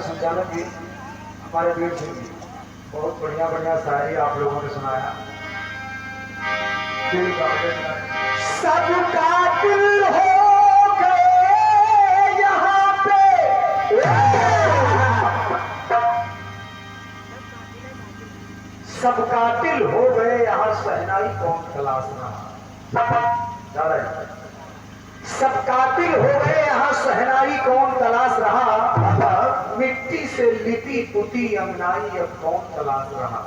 संचालक जी हमारे वीर सिंह जी, बहुत बढ़िया बढ़िया शायरी आप लोगों ने सुनाया। सबका दिल हो गए यहाँ पे, सबका दिल हो गए यहाँ सहनाई कौन तलाश रहा। सब कातिल हो गए यहाँ सहनाई कौन तलाश रहा, मिट्टी से लिपी पुती अंगनाई अब कौन तलाश रहा।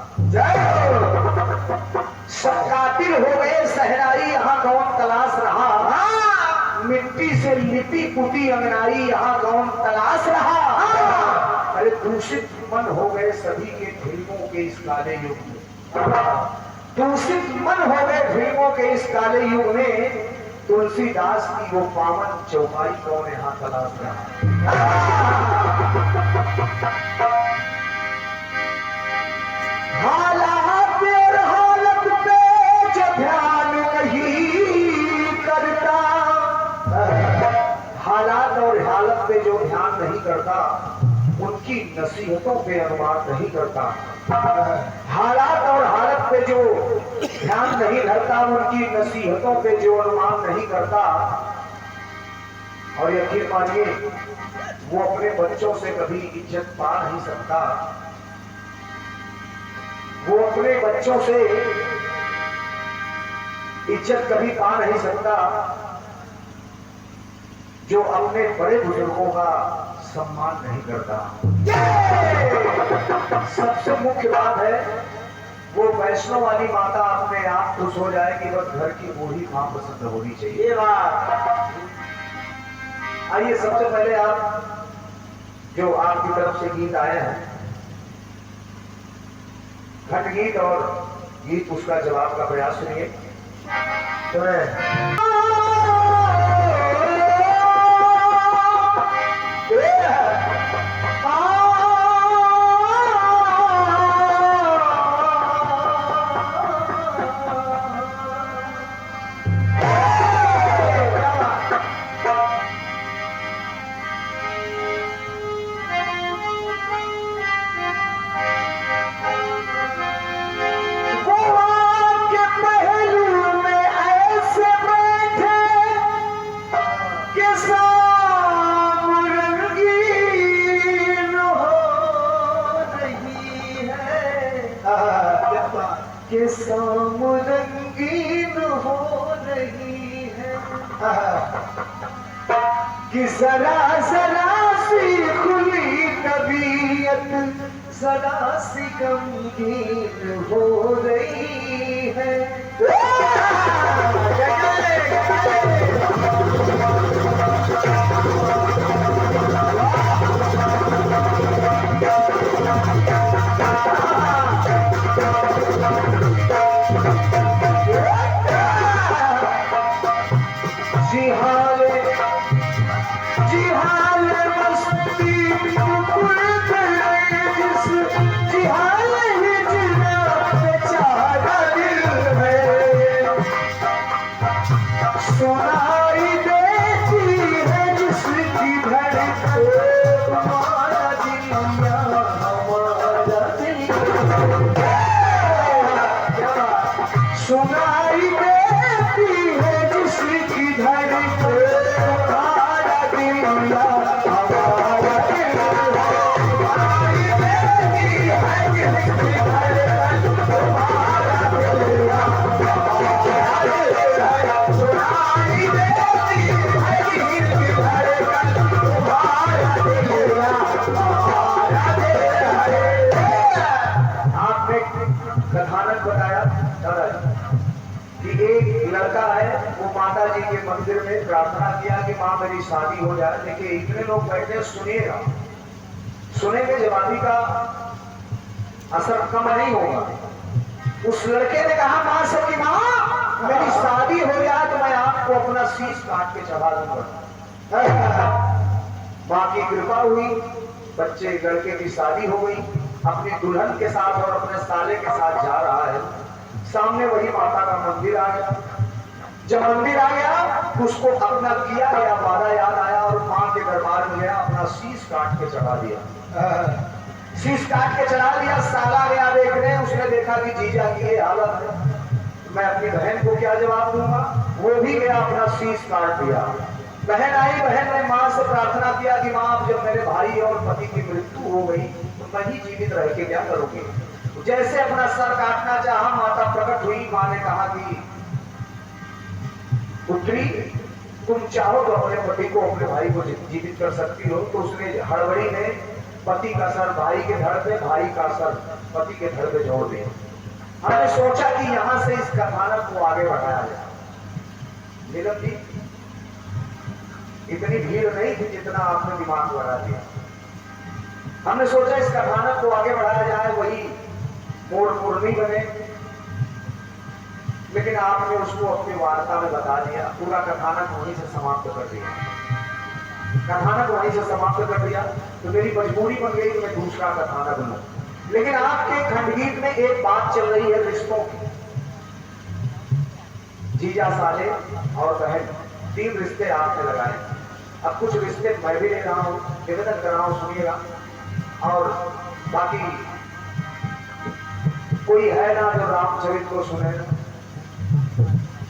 सब कातिल हो गए सहनाई यहाँ कौन तलाश रहा, मिट्टी से लिपी पुती अंगनाई यहाँ कौन तलाश रहा। अरे दूषित मन हो गए सभी के फिल्मों के इस काले युग में, दूषित मन हो गए फिल्मों के इस काले युग में, तुलसीदास की वो पावन चौपाई कौन यहाँ तलाश रहा। हालात और हालत पे जो ध्यान नहीं करता, हालात और हालत पे जो ध्यान नहीं करता, उनकी नसीहतों पे अनुमान नहीं करता। हालात और हालत पे जो ध्यान नहीं धरता, उनकी नसीहतों पे जो अनुमान नहीं करता। और यकीन मानिए वो अपने बच्चों से कभी इज्जत पा नहीं सकता, वो अपने बच्चों से इज्जत कभी पा नहीं सकता जो अपने बड़े बुजुर्गों का सम्मान नहीं करता। सबसे मुख्य बात है वो वैष्णव वाली माता अपने आप खुश हो जाए कि बस घर की बूढ़ी मां पसंद होनी चाहिए। ये बात आइए, सबसे पहले आप जो आपकी तरफ से गीत आए हैं, घट गीत और गीत, उसका जवाब का प्रयास सुनिए। तो के शाम रंगीन हो रही है, कि जरा जरा सी खुली तबीयत जरा सी गमगीन हो रही है। सुनाई देती है जिसकी धड़कन हमारा दिल, हमारा दिल, सुनाई देती है जिसकी धड़कन हमारा दिल, सुनाई देती है जिसकी धड़कन हमारा दिल, हमारा दिल। आपने कथानक बताया कि एक लड़का है, वो माता जी के मंदिर में प्रार्थना किया कि माँ मेरी शादी हो जाए। देखिए इतने लोग बैठे, सुनिएगा, सुनेंगे, जवाबी का असर कम नहीं होगा। उस लड़के ने कहा माँ से कि माँ मेरी शादी हो जाए तो मैं आपको अपना शीश काट के चढ़ा दूंगा। माँ की कृपा हुई, बच्चे लड़के की शादी हो गई, अपनी दुल्हन के साथ और अपने साले के साथ जा रहा है। सामने वही माता का मंदिर आ गया। जब मंदिर आ गया उसको अपना किया गया वादा याद आया और माँ के दरबार में गया, अपना शीश काट काट के चढ़ा दिया। शीश काट के चढ़ा दिया। साला गया देखने, उसने देखा कि जीजा की ये हालत है, मैं अपनी बहन को क्या जवाब दूंगा। वो भी गया, अपना शीश काट दिया। बहन आई, बहन ने माँ से प्रार्थना किया कि माँ, अब जब मेरे भाई और पति की मृत्यु हो गई तो मैं ही जीवित रह के क्या करूंगी। जैसे अपना सर काटना चाहा, माता प्रकट हुई। माँ ने कहा कि पुत्री, तुम चाहो तो अपने पति को, अपने भाई को जीवित कर सकती हो। तो उसने हड़बड़ी में पति का सर भाई के धड़ पे, भाई का सर पति के धड़ पे जोड़ दिया। हमने सोचा कि यहां से इस कथानक को आगे बढ़ाया जाए। नीलम जी, इतनी भीड़ नहीं थी जितना आपने दिमाग लगा दिया। हमने सोचा इस कथानक को आगे बढ़ाया जाए, वही मोड़ मुरली बने, लेकिन आपने उसको अपनी वार्ता में बता दिया। पूरा कथानक वहीं से समाप्त कर दिया। कथानक वहीं से समाप्त कर दिया तो मेरी मजबूरी बन गई कि मैं दूसरा कथानक लूं। लेकिन आपके खंडगीत में एक बात चल रही है रिश्तों की। जीजा, साले और बहन, 3 रिश्ते आपने लगाए। अब कुछ रिश्ते मैं भी ले रहा हूं, निवेदन कर रहा हूं, सुनिएगा। और बाकी कोई है ना जो रामचरित को सुने।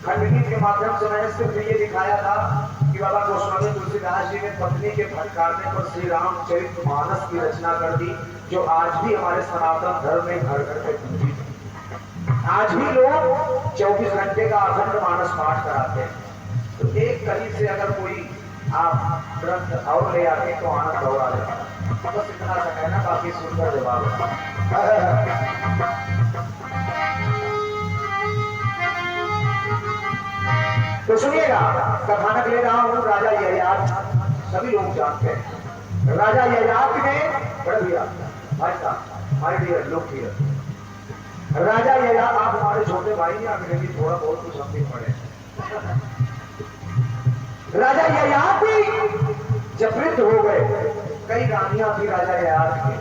खंडगीत के माध्यम से मैंने सिर्फ ये दिखाया था कि बाबा गोस्वामी तुलसीदास जी ने पत्नी के फटकारने पर श्री रामचरित मानस की रचना कर दी, जो आज भी हमारे सनातन धर्म में घर घर पे पूजी। आज भी लोग 24 घंटे का अखंड मानस पाठ कराते हैं। तो एक कली से अगर कोई आप ग्रंथ और ले आते तो आनंद और आ जाता। बस इतना सा कहना, काफी सुंदर जवाब है। तो सुनिएगा, कथानक ले रहा हूं राजा ययाति, सभी लोग जानते हैं। राजा ययाति ने, बड़े भैया, भाई साहब, माय डियर, लुक हियर। राजा ययाति, आप हमारे छोटे भाई हैं, अंग्रेजी थोड़ा बहुत कुछ हम भी पढ़े। राजा ययाति जब वृद्ध हो गए, कई रानियां थी राजा ययाति की,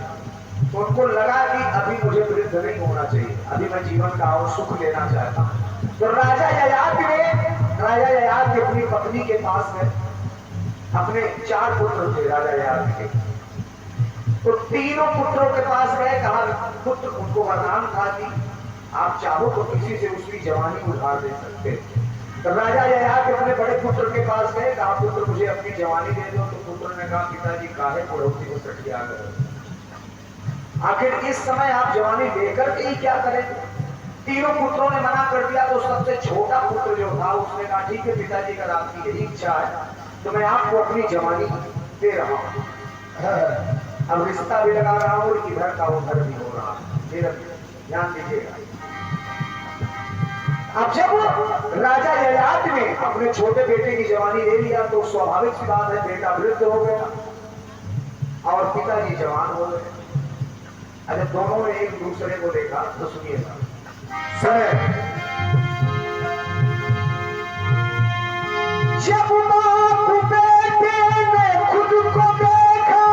तो उनको लगा कि अभी मुझे वृद्ध नहीं होना चाहिए, अभी मैं जीवन का और सुख लेना चाहता हूं। तो राजा ययाति अपनी पत्नी के पास में, अपने 4 पुत्र थे राजा ययाति के, तो तीनों पुत्रों के पास गए। कहा, पुत्र, उनको वरदान था कि आप चाहो तो किसी से उसकी जवानी उधार दे सकते। तो राजा ययाति अपने बड़े पुत्र के पास गए, कहा, पुत्र, मुझे अपनी जवानी दे दो। तो पुत्र ने कहा, पिताजी, काहे बुढ़ौती को सटिया करो, आखिर इस समय आप जवानी लेकर के ही क्या करें। तीनों पुत्रों ने मना कर दिया। तो सबसे छोटा पुत्र जो था उसने कहा, ठीक है पिताजी, अगर आपकी यही इच्छा है तो मैं आपको अपनी जवानी दे रहा हूं। अब रिश्ता भी लगा रहा हूं, इधर का उधर भी हो रहा है। ध्यान दीजिएगा। अब जब राजा ययाति ने अपने छोटे बेटे की जवानी ले लिया तो स्वाभाविक सी बात है, बेटा वृद्ध हो गया और पिताजी जवान हो गए। अगर दोनों ने एक दूसरे को देखा तो सुनिएगा, जब बाप बेटे ने खुद को देखा,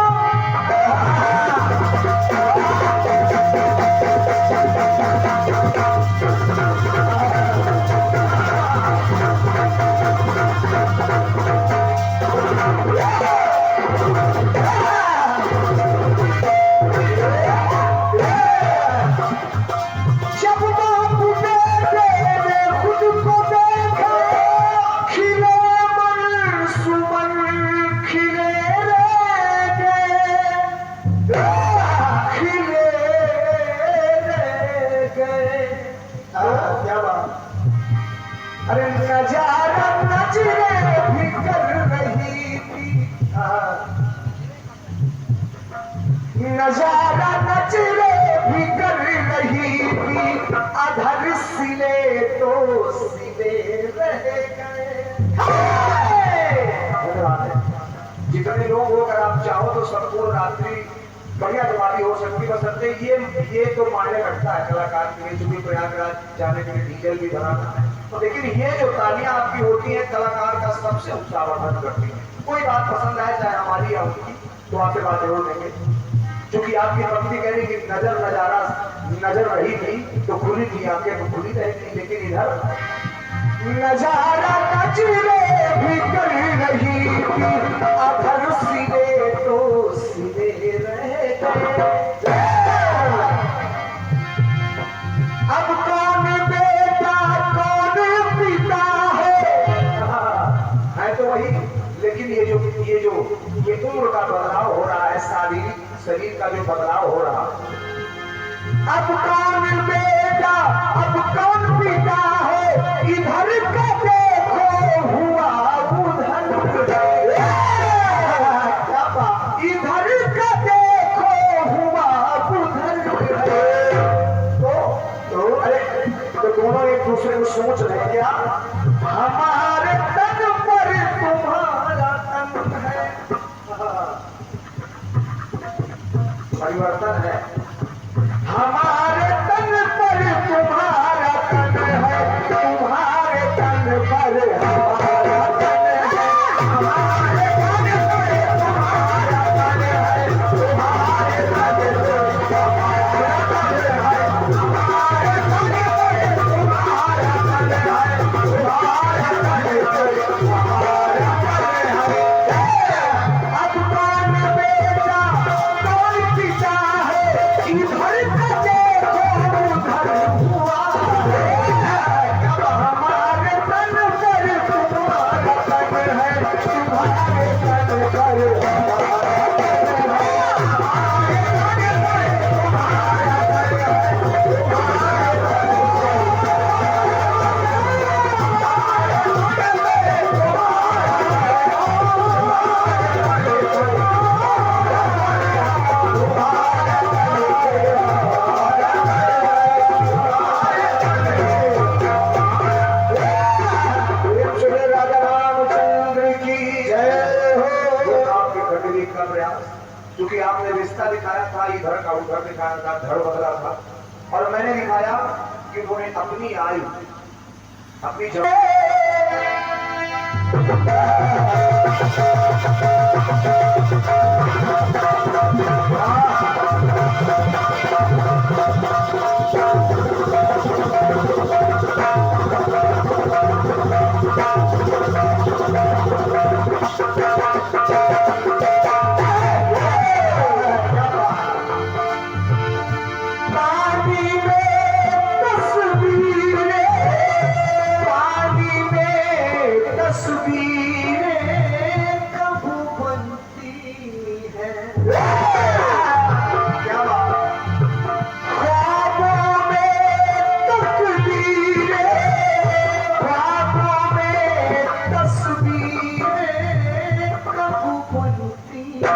अरे नजारा नजरे भी कर रही थी, नजारा नजरे भी कर रही थी, अधर सिले तो सिले रह गए। जितने लोग हो, अगर आप चाहो तो संपूर्ण रात्रि बढ़िया दिवाली हो सकती, बसंते ये तो मायने रखता है कलाकार के लिए, चूंकि प्रयागराज जाने के लिए डीजल भी भराना है। तो लेकिन ये जो तालियां आपकी होती हैं, कलाकार का सबसे उत्साहवर्धन करती है। कोई बात पसंद आए, चाहे हमारी या उनकी, तो आपसे बात जरूर देंगे। क्योंकि आपकी पत्नी कह रही कि नजारा नजर रही थी तो खुली थी, आंखें तो खुली रहेगी, लेकिन इधर नजारा नजरे भी कर रही थी, अधर सिले तो सिले अब कौन बेटा कौन पिता है तो वही, लेकिन ये उम्र का बदलाव हो रहा है, शारीरिक शरीर का जो बदलाव हो रहा है। अब कौन बेटा अब कौन पिता है, इधर का देखो हुआ उधर, इधर का देखो हुआ उधर। तो दोनों एक दूसरे को सोच रहे क्या, हमारे तन पर तुम्हारा तन है, परिवर्तन है, हमारे तन पर तुम्हारा तन है, तुम्हारे तन पर हमारा तन है, हमारे तन पर तुम्हारा तन है, तुम्हारे तन पर हमारा तन है, हमारे तन पर तुम्हारा तन है, तुम्हारे तन पर हमारा तन है। अब कौन बेटा कौन पिता है, इधर का देखो उधर हुआ, हमारे तन पर तुम्हारा तन है, तुम्हारे तन पर हमारा तन है, हमारे तन पर तुम्हारा तन है, राजा रामचंद्र की जय हो। आपकी कटरी का प्रयास, क्योंकि आपने रिश्ता दिखाया था, इधर का उधर दिखाया था, धड़ बदला था, और मैंने दिखाया कि उन्होंने अपनी आयु अपनी पानी में तस्वीरें, पानी में तस्वीरें कबू बनती है, क्या बात, ख्वाबों में तकदीरें, ख्वाबों में तस्वीरें कबू बनती है।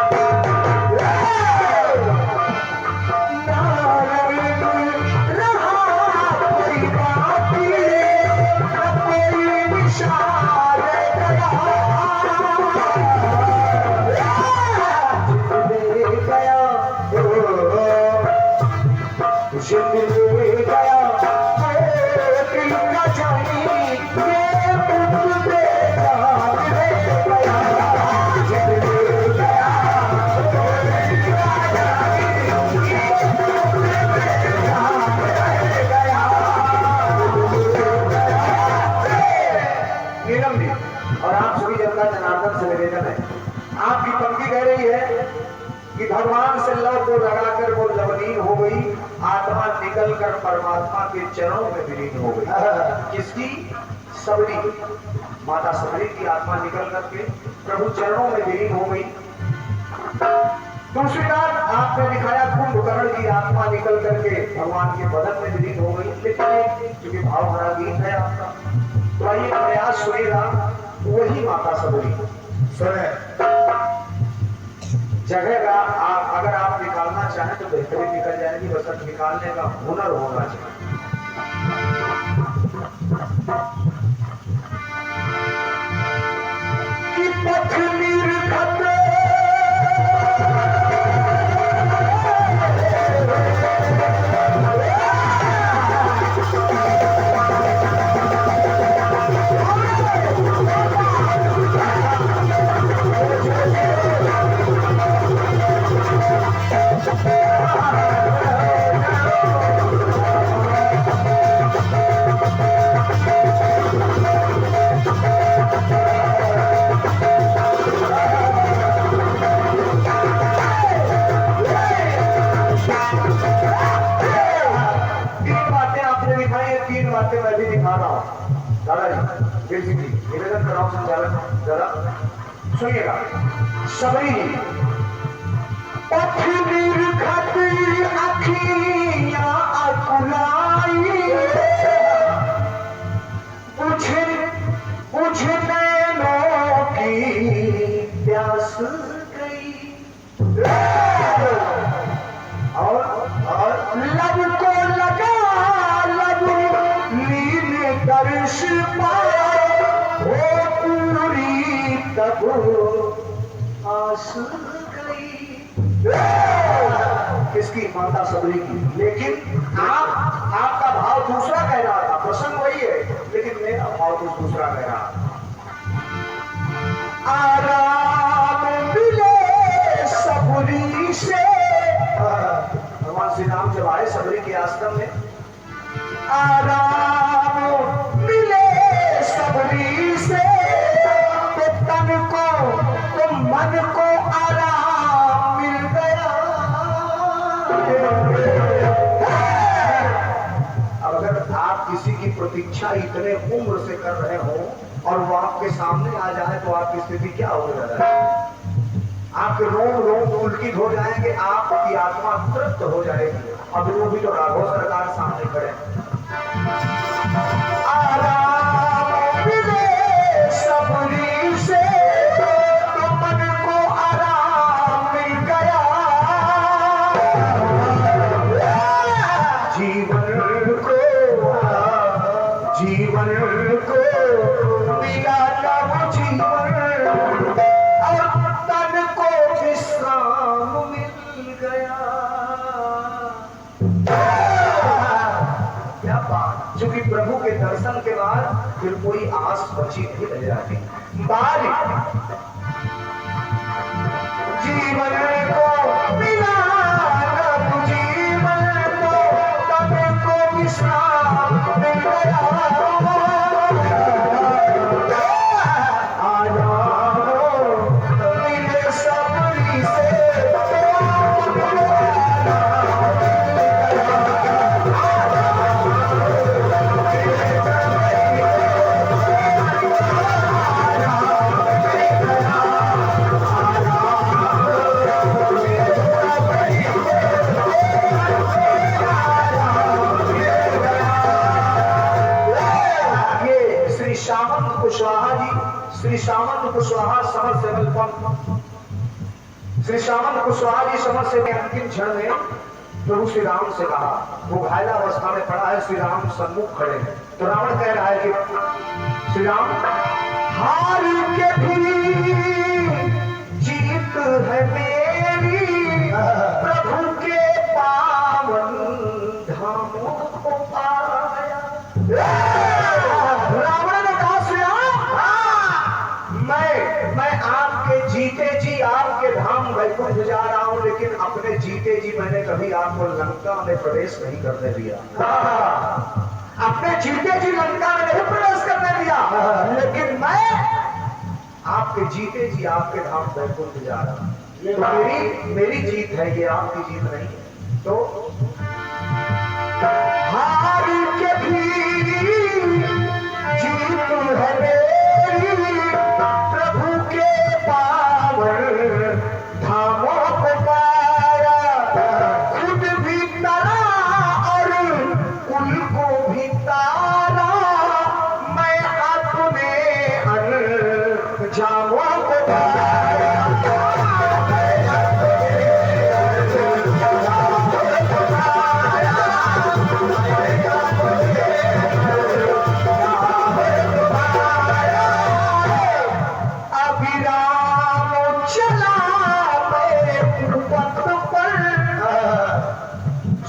और आप सभी जनता जनार्दन से निवेदन है, आपकी पंक्ति कह रही है कि भगवान से लव को लगाकर वो लवलीन हो गई, आत्मा निकलकर परमात्मा के चरणों में विलीन हो गई। किसकी? सबरी, माता सबरी की आत्मा निकल करके प्रभु चरणों में विलीन हो गई। दूसरी बात आपने दिखाया कुंभकर्ण की आत्मा निकल करके भगवान के बदन में विलीन हो गई, लेकिन क्योंकि भाव भरा गीत है आपका, तो आइए प्रयास सुनेगा वही माता सबरी सुने जगह का अगर आप निकालना चाहें तो बेहतरीन निकल जाएगी, बस निकालने का हुनर होना चाहिए। कि पथ निर्घत जी निवेदन कर रहा हूं संचालक जरा सुनिएगा। सबरी जी अखियां अकुलाई बुझ नैनों की प्यास गई और लब को लगा लब लीन दर्श पाया हो पूरी तब आस गई। किसकी? माता सबरी की। लेकिन आपका भाव दूसरा कह रहा था, प्रसंग वही है, लेकिन मेरा भाव कुछ दूसरा कह रहा था। आराम मिले सबरी से, भगवान श्री राम जब आए सबरी के आश्रम में, आराम मिले सबरी से तो तन को तो मन को आराम मिल गया। अब अगर आप किसी की प्रतीक्षा इतने उम्र से कर रहे हो और वो आपके सामने आ जाए तो आपकी स्थिति क्या हो जाएगी? आपके रोम रोम पुलकित हो जाएंगे, आपकी आत्मा तृप्त हो जाएगी। अब वो भी तो राघव सरकार सामने खड़े हैं। आराम मिले सबरी से तो मन को आराम मिल गया। जीवन को मिला नव जीवन और तन को विश्राम मिल गया। क्या बात! क्योंकि प्रभु के दर्शन के बाद फिर कोई आस बची नहीं रह जाती। जीवन को मिला नव जीवन को तन को विश्राम मिल गया। श्री सामंत कुशवाहा समर सेवल पंथ, श्री सामंत कुशवाहा जी समर से अंतिम क्षण में प्रभु श्री राम से कहा, वो घायला अवस्था में पड़ा है, श्री राम सम्मुख खड़े हैं। तो रावण कह रहा है कि श्री राम हार के भी जीत है मेरी प्रभु के पावन धामों को पाया। रावण ने कहा श्री राम, मैं आपके जीते जी आपके धाम वैकुंठ जा रहा हूं, लेकिन अपने जीते जी मैंने कभी आपको लंका में प्रवेश नहीं करने दिया। अपने जीते जी लंका में नहीं प्रवेश करने दिया, लेकिन मैं आपके जीते जी आपके धाम वैकुंठ जा रहा हूं। ये मेरी जीत है, ये आपकी जीत नहीं है। तो हार के भी जीत है मेरी प्रभु के पावन धामों को पाया। खुद भी तरा और कुल को भी तारा, मैं अपने अनजामों को पाया।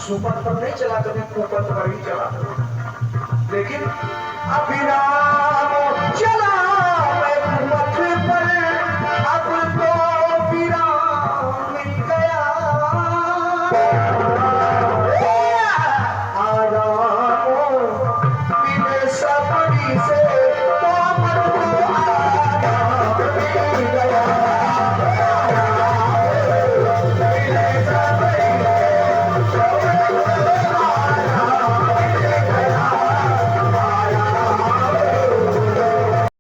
सुपथ पर नहीं चला, कभी कुपथ पर ही चला, लेकिन अभिराम चला